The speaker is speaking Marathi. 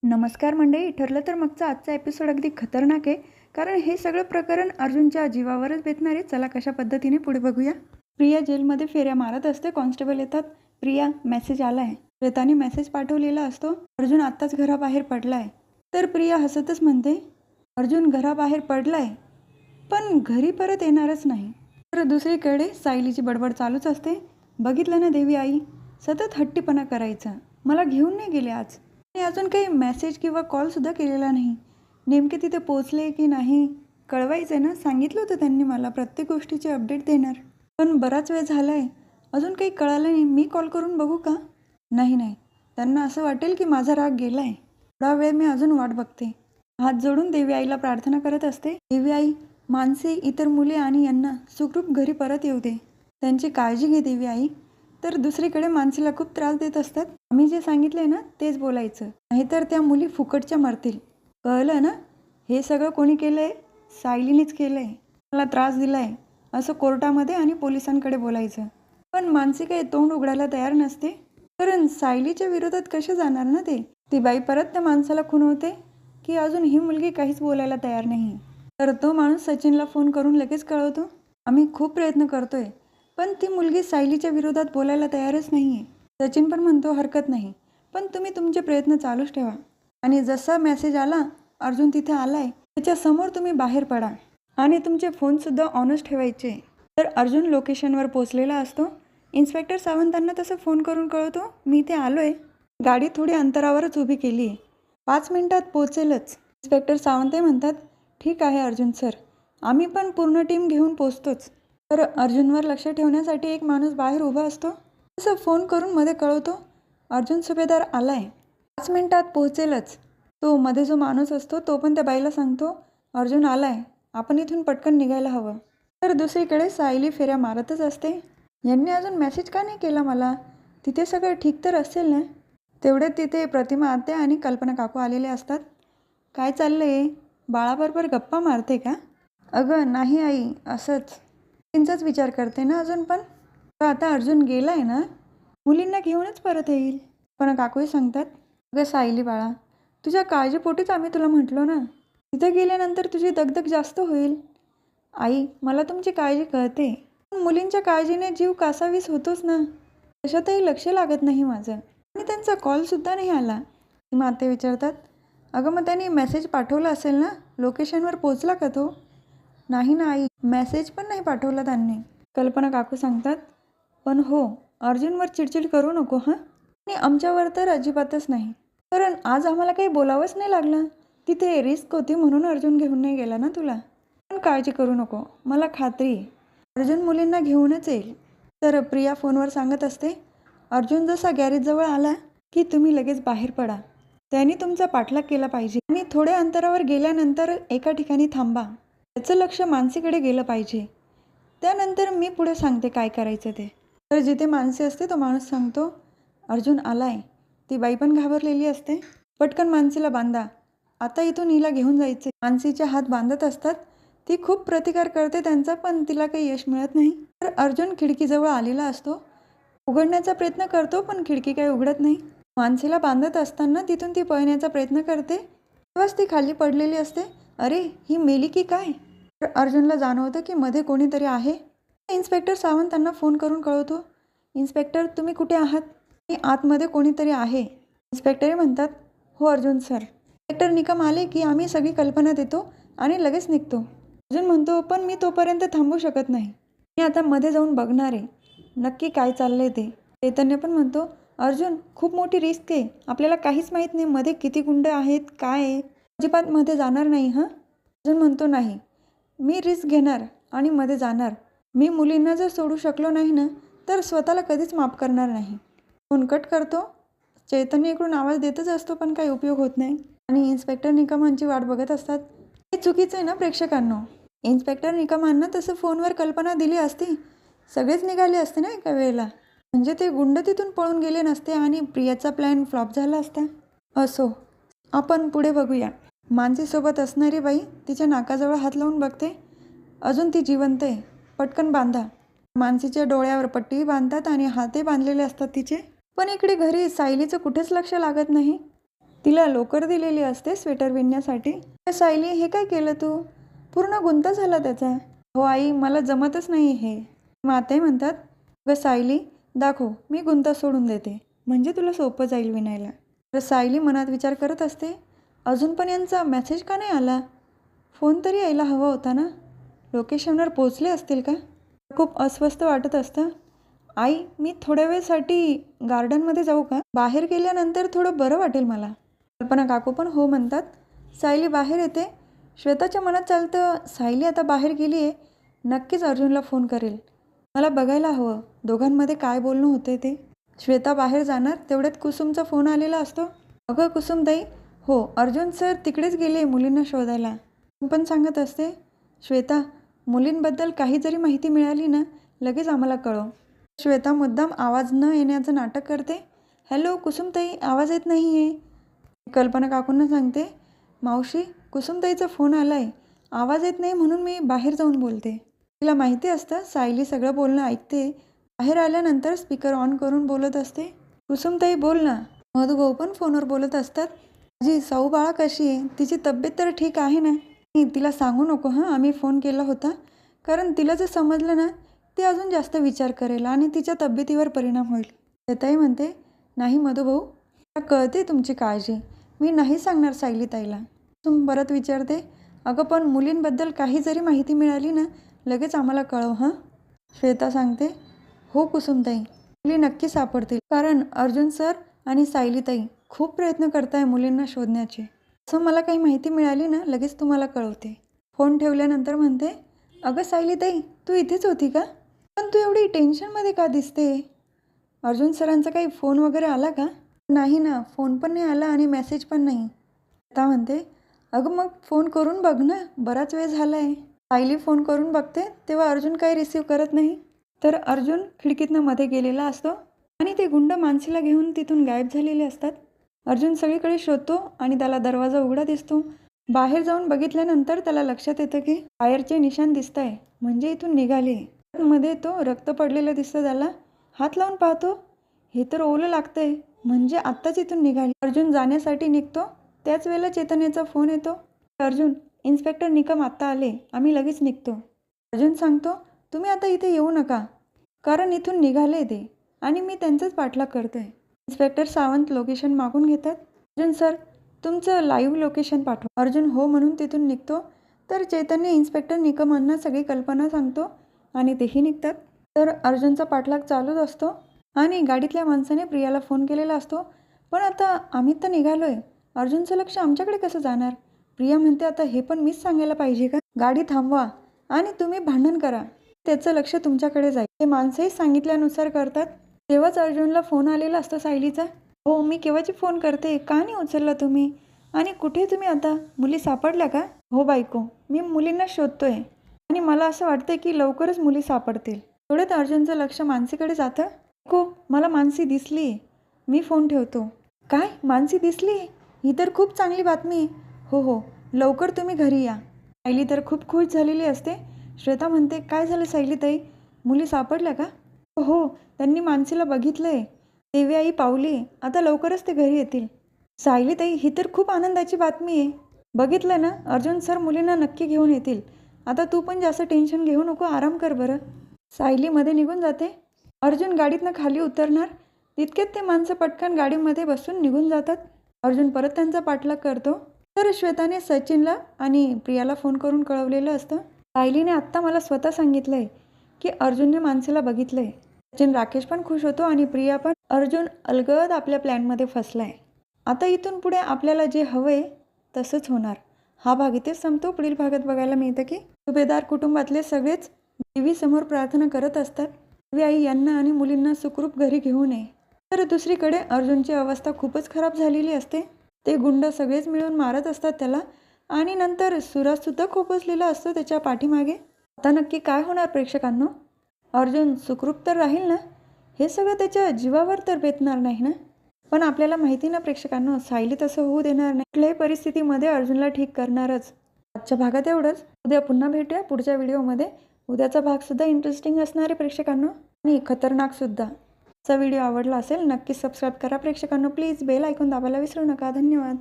नमस्कार मंडळी. ठरलं तर मागचा आजचा एपिसोड अगदी खतरनाक आहे, कारण हे सगळं प्रकरण अर्जुनच्या जीवावरच बेतणार आहे. चला कशा पद्धतीने पुढे बघूया. प्रिया जेलमध्ये फेऱ्या मारत असते. कॉन्स्टेबल येतात. प्रिया, मेसेज आला आहे. श्वेताने मेसेज पाठवलेला असतो, अर्जुन आत्ताच घराबाहेर पडलाय. तर प्रिया हसतच म्हणते, अर्जुन घराबाहेर पडलाय पण घरी परत येणारच नाही. तर दुसरीकडे सायलीची बडबड चालूच असते. बघितलं ना देवी आई, सतत हट्टीपणा करायचा, मला घेऊन नाही गेले आज. आणि अजून काही मेसेज किंवा कॉलसुद्धा केलेला नाही. नेमके तिथे पोचले की नाही कळवायचं ना. सांगितलं होतं त्यांनी मला प्रत्येक गोष्टीचे अपडेट देणार. पण बराच वेळ झाला आहे, अजून काही कळालं नाही. मी कॉल करून बघू का? नाही, त्यांना असं वाटेल की माझा राग गेला आहे. थोडा वेळ मी अजून वाट बघते. हात जोडून देवी आईला प्रार्थना करत असते. देवी आई, मानसी, इतर मुले आणि यांना सुखरूप घरी परत येऊ दे. त्यांची काळजी घे देवी आई. तर दुसरीकडे मानसीला खूप त्रास देत असतात. आम्ही जे सांगितले ना तेच बोलायचं, नाहीतर त्या मुली फुकटच्या मरतील. कळलं ना? हे सगळं कोणी केलंय? सायलीनेच केलंय. मला त्रास दिलाय असं कोर्टामध्ये आणि पोलिसांकडे बोलायचं. पण मानसी काही तोंड उघडायला तयार नसते, कारण सायलीच्या विरोधात कसे जाणार ना ते. ती बाई परत त्या माणसाला खुणवते की अजून ही मुलगी काहीच बोलायला तयार नाही. तर तो माणूस सचिनला फोन करून लगेच कळवतो, आम्ही खूप प्रयत्न करतोय पण ती मुलगी सायलीच्या विरोधात बोलायला तयारच नाही आहे. सचिन पण म्हणतो, हरकत नाही, पण तुम्ही तुमचे प्रयत्न चालूच ठेवा. आणि जसा मेसेज आला अर्जुन तिथे आलाय त्याच्यासमोर तुम्ही बाहेर पडा आणि तुमचे फोनसुद्धा ऑनच ठेवायचे. तर अर्जुन लोकेशनवर पोचलेला असतो. इन्स्पेक्टर सावंतांना तसं फोन करून कळवतो, मी इथे आलो आहे. गाडी थोडी अंतरावरच उभी केली आहे, 5 मिनिटात पोचेलच. इन्स्पेक्टर सावंतही म्हणतात, ठीक आहे अर्जुन सर, आम्ही पण पूर्ण टीम घेऊन पोचतोच. तर अर्जुनवर लक्ष ठेवण्यासाठी एक माणूस बाहेर उभा असतो. तसं फोन करून मध्ये कळवतो, अर्जुन सुभेदार आलाय, 5 मिनिटात पोहोचेलच. तो मध्ये जो माणूस असतो तो पण त्या बाईला सांगतो, अर्जुन आलाय, आपण इथून पटकन निघायला हवं. तर दुसरीकडे सायली फेऱ्या मारतच असते. यांनी अजून मेसेज का नाही केला मला? तिथे सगळं ठीक तर असेल ना? तेवढे तिथे प्रतिमा आत्या आणि कल्पना काकू आलेले असतात. काय चाललंय? बाळाबरोबर गप्पा मारते का? अगं नाही आई, असंच. त्यांचाच विचार करते ना अजून पण. आता अर्जुन गेलाय ना, मुलींना घेऊनच परत येईल. पण काकूही सांगतात, अगं सायली बाळा, तुझ्या काळजीपोटीच आम्ही तुला म्हटलो ना, तिथं गेल्यानंतर तुझी दगदग जास्त होईल. आई, मला तुमची काळजी कळते, पण मुलींच्या काळजीने जीव कासावीस होतोच ना. कशातही लक्ष लागत नाही माझं. आणि त्यांचा कॉलसुद्धा नाही आला. माते विचारतात, अगं मग त्यांनी मेसेज पाठवला असेल ना, लोकेशनवर पोचला का तो? नाही ना आई, मेसेज पण नाही पाठवला त्यांनी. कल्पना काकू सांगतात, पण हो, अर्जुनवर चिडचिड करू नको हां. आणि आमच्यावर तर अजिबातच नाही, कारण आज आम्हाला काही बोलावंच नाही लागलं. तिथे रिस्क होती म्हणून अर्जुन घेऊन नाही गेला ना तुला. पण काळजी करू नको, मला खात्री आहे अर्जुन मुलींना घेऊनच येईल. तर प्रिया फोनवर सांगत असते, अर्जुन जसा गॅरेजजवळ आला की तुम्ही लगेच बाहेर पडा. त्यांनी तुमचा पाठलाग केला पाहिजे आणि थोड्या अंतरावर गेल्यानंतर एका ठिकाणी थांबा. त्याचं लक्ष मानसीकडे गेलं पाहिजे. त्यानंतर मी पुढे सांगते काय करायचं ते. तर जिथे मानसी असते तो माणूस सांगतो, अर्जुन आलाय. ती बाई पण घाबरलेली असते. पटकन मानसीला बांधा, आता इथून हिला घेऊन जायचे. मानसीचे हात बांधत असतात. ती खूप प्रतिकार करते त्यांचा, पण तिला काही यश मिळत नाही. तर अर्जुन खिडकीजवळ आलेला असतो. उघडण्याचा प्रयत्न करतो पण खिडकी काही उघडत नाही. मानसीला बांधत असताना तिथून ती पळण्याचा प्रयत्न करते. तेव्हाच ती खाली पडलेली असते. अरे, ही मेली की काय? तर अर्जुनला जाणवतं की मध्ये कोणीतरी आहे. इन्स्पेक्टर सावंतांना फोन करून कळवतो, इन्स्पेक्टर तुम्ही कुठे आहात? मी आतमध्ये कोणीतरी आहे. इन्स्पेक्टरही म्हणतात, हो अर्जुन सर. इन्स्पेक्टर निकम आले की आम्ही सगळी कल्पना देतो आणि लगेच निघतो. अर्जुन म्हणतो, पण मी तोपर्यंत थांबू शकत नाही. मी आता मध्ये जाऊन बघणार आहे नक्की काय चाललंय ते. चैतन्य पण म्हणतो, अर्जुन खूप मोठी रिस्क आहे, आपल्याला काहीच माहीत नाही मध्ये किती गुंड आहेत काय आहे. अजिबात मध्ये जाणार नाही हां. अर्जुन म्हणतो, नाही, मी रिस्क घेणार आणि मध्ये जाणार. मी मुलींना जर सोडू शकलो नाही ना तर स्वतःला कधीच माफ करणार नाही. फोन कट करतो. चैतन्य इकडून आवाज देतच असतो पण काही उपयोग होत नाही आणि इन्स्पेक्टर निकमांची वाट बघत असतात. हे चुकीचं आहे ना प्रेक्षकांनो. इन्स्पेक्टर निकमांना तसं फोनवर कल्पना दिली असती, सगळेच निघाले असते ना एका वेळेला. म्हणजे ते गुंड तिथून पळून गेले नसते आणि प्रियाचा प्लॅन फ्लॉप झाला असता. असो, आपण पुढे बघूया. मानसीसोबत असणारी बाई तिच्या नाकाजवळ हात लावून बघते. अजून ती जिवंत आहे, पटकन बांधा. मानसीच्या डोळ्यावर पट्टी बांधतात आणि हातही बांधलेले असतात तिचे. पण इकडे घरी सायलीचं कुठेच लक्ष लागत नाही. तिला लोकर दिलेली असते स्वेटर विणण्यासाठी. सायली, हे काय केलं तू? पूर्ण गुंता झाला त्याचा. हो आई, मला जमतच नाही हे. माते म्हणतात, अगं सायली दाखव, मी गुंता सोडून देते, म्हणजे तुला सोपं जाईल विणायला. तर सायली मनात विचार करत असते, अजून पण यांचा मेसेज का नाही आला? फोन तरी यायला हवा होता ना. लोकेशनवर पोचले असतील का? खूप अस्वस्थ वाटत असतं. आई, मी थोड्या वेळसाठी गार्डनमध्ये जाऊ का? बाहेर गेल्यानंतर थोडं बरं वाटेल मला. कल्पना काकू पण हो म्हणतात. सायली बाहेर येते. श्वेताच्या मनात चालतं, सायली आता बाहेर गेली आहे, नक्कीच अर्जुनला फोन करेल. मला बघायला हवं दोघांमध्ये काय बोलणं होते ते. श्वेता बाहेर जाणार तेवढ्यात कुसुमचा फोन आलेला असतो. अगं कुसुमताई, हो अर्जुन सर तिकडेच गेले मुलींना शोधायला. पण सांगत असते, श्वेता मुलींबद्दल काही जरी माहिती मिळाली ना, लगेच आम्हाला कळव. श्वेता मुद्दाम आवाज न येण्याचं नाटक करते. हॅलो कुसुमताई, आवाज येत नाही आहे. कल्पना काकूंना सांगते, मावशी कुसुमताईचा फोन आला आहे, आवाज येत नाही म्हणून मी बाहेर जाऊन बोलते. तिला माहिती असतं सायली सगळं बोलणं ऐकते. बाहेर आल्यानंतर स्पीकर ऑन करून बोलत असते, कुसुमताई बोल ना. मधुभाऊ पण फोनवर बोलत असतात. माझी साऊ बाळा कशी आहे? तिची तब्येत तर ठीक आहे ना? तिला सांगू नको हां आम्ही फोन केला होता, कारण तिला जर समजलं ना ती अजून जास्त विचार करेल आणि तिच्या तब्येतीवर परिणाम होईल. श्वेताई म्हणते, नाही मधुभाऊ, मला कळते तुमची काळजी, मी नाही सांगणार सायली ताईला. तुम परत विचारते, अगं पण मुलींबद्दल काही जरी माहिती मिळाली ना, लगेच आम्हाला कळव हां. श्वेता सांगते, हो कुसुमताई, मुली नक्की सापडतील, कारण अर्जुन सर आणि सायलीताई खूप प्रयत्न करताय मुलींना शोधण्याचे. असं मला काही माहिती मिळाली ना, लगेच तुम्हाला कळवते. फोन ठेवल्यानंतर म्हणते, अगं सायलीताई, तू इथेच होती का? पण तू एवढी टेन्शनमध्ये का दिसते? अर्जुन सरांचा काही फोन वगैरे आला का? नाही ना, फोन पण नाही आला आणि मेसेज पण नाही. आता म्हणते, अगं मग फोन करून बघ ना, बराच वेळ झाला आहे. सायली फोन करून बघते तेव्हा अर्जुन काही रिसीव्ह करत नाही. तर अर्जुन खिडकीतनं मध्ये गेलेला असतो आणि ते गुंड मानसीला घेऊन तिथून गायब झालेले असतात. अर्जुन सगळीकडे शोधतो आणि त्याला दरवाजा उघडा दिसतो. बाहेर जाऊन बघितल्यानंतर त्याला लक्षात येतं की टायरचे निशाण दिसत आहे, म्हणजे इथून निघाले. मध्ये तो रक्त पडलेलं दिसतं त्याला. हात लावून पाहतो, हे तर ओलं लागतंय, म्हणजे आत्ताच इथून निघाले. अर्जुन जाण्यासाठी निघतो, त्याच वेळेला चैतन्याचा फोन येतो. अर्जुन, इन्स्पेक्टर निकम आत्ता आले, आम्ही लगेच निघतो. अर्जुन सांगतो, तुम्ही आता इथे येऊ नका, कारण इथून निघाले ते आणि मी त्यांचाच पाठलाग करतोय. इन्स्पेक्टर सावंत लोकेशन मागून घेतात. अर्जुन सर, तुमचं लाईव्ह लोकेशन पाठवा. अर्जुन हो म्हणून तिथून निघतो. तर चैतन्य इन्स्पेक्टर निकमांना सगळी कल्पना सांगतो आणि तेही निघतात. तर अर्जुनचा पाठलाग चालूच असतो आणि गाडीतल्या माणसाने प्रियाला फोन केलेला असतो. पण आता आम्ही तर निघालोय, अर्जुनचं लक्ष आमच्याकडे कसं जाणार? प्रिया म्हणते, आता हे पण मीच सांगायला पाहिजे का? गाडी थांबवा आणि तुम्ही भांडण करा, त्याचं लक्ष तुमच्याकडे जाईल. ते माणसंही सांगितल्यानुसार करतात. तेव्हाच अर्जुनला फोन आलेला असतो सायलीचा. हो, मी केव्हाची फोन करते, का नाही उचलला तुम्ही? आणि कुठे तुम्ही आता? मुली सापडल्या का? हो बायको, मी मुलींना शोधतोय आणि मला असं वाटतंय की लवकरच मुली सापडतील. थोड्यात अर्जुनचं लक्ष मानसीकडे जातं. को मला मानसी दिसली, मी फोन ठेवतो. काय, मानसी दिसली? ही तर खूप चांगली बातमी आहे. हो हो, लवकर तुम्ही घरी या. सायली तर खूप खुश झालेली असते. श्वेता म्हणते, काय झालं सायलीताई, मुली सापडल्या का? हो, त्यांनी मानसीला बघितलंय, देवी आई पावली, आता लवकरच ते घरी येतील. सायलीताई, ही तर खूप आनंदाची बातमी आहे. बघितलं ना, अर्जुन सर मुलींना नक्की घेऊन येतील. आता तू पण जास्त टेन्शन घेऊ नको, आराम कर बरं. सायली मध्ये निघून जाते. अर्जुन गाडीतनं खाली उतरणार तितक्यात ते माणसं पटकन गाडीमध्ये बसून निघून जातात. अर्जुन परत त्यांचा पाठलाग करतो. तर श्वेताने सचिनला आणि प्रियाला फोन करून कळवलेलं असतं. सायलीने आत्ता मला स्वतः सांगितलंय की अर्जुनने मानसीला बघितलंय. सचिन राकेश पण खुश होतो आणि प्रिया पण. अर्जुन अलगद आपल्या प्लॅनमध्ये फसलाय. आता इथून पुढे आपल्याला जे हवंय तसंच होणार. हा भाग इथेच संपतो. पुढील भागात बघायला मिळतं की सुभेदार कुटुंबातले सगळेच देवीसमोर प्रार्थना करत असतात, देवी आई यांना आणि मुलींना सुखरूप घरी घेऊन ये. तर दुसरीकडे अर्जुनची अवस्था खूपच खराब झालेली असते. ते गुंड सगळेच मिळून मारत असतात त्याला आणि नंतर सुराजसुद्धा खोपसलेला असतो त्याच्या पाठीमागे. आता नक्की काय होणार प्रेक्षकांनो? अर्जुन सुखरूप तर राहील ना? हे सगळं त्याच्या जीवावर तर बेतणार नाही ना? पण आपल्याला माहिती ना प्रेक्षकांनो, सायली तसं होऊ देणार नाही. कुठल्याही परिस्थितीमध्ये अर्जुनला ठीक करणारच. आजच्या भागात एवढंच. उद्या पुन्हा भेटूया पुढच्या व्हिडिओमध्ये. उद्याचा भागसुद्धा इंटरेस्टिंग असणार आहे प्रेक्षकांनो आणि खतरनाकसुद्धा. व्हिडिओ आवडला असेल नक्कीच सबस्क्राईब करा. प्रेक्षकांनो प्लीज बेल ऐकून दाबायला विसरू नका. धन्यवाद.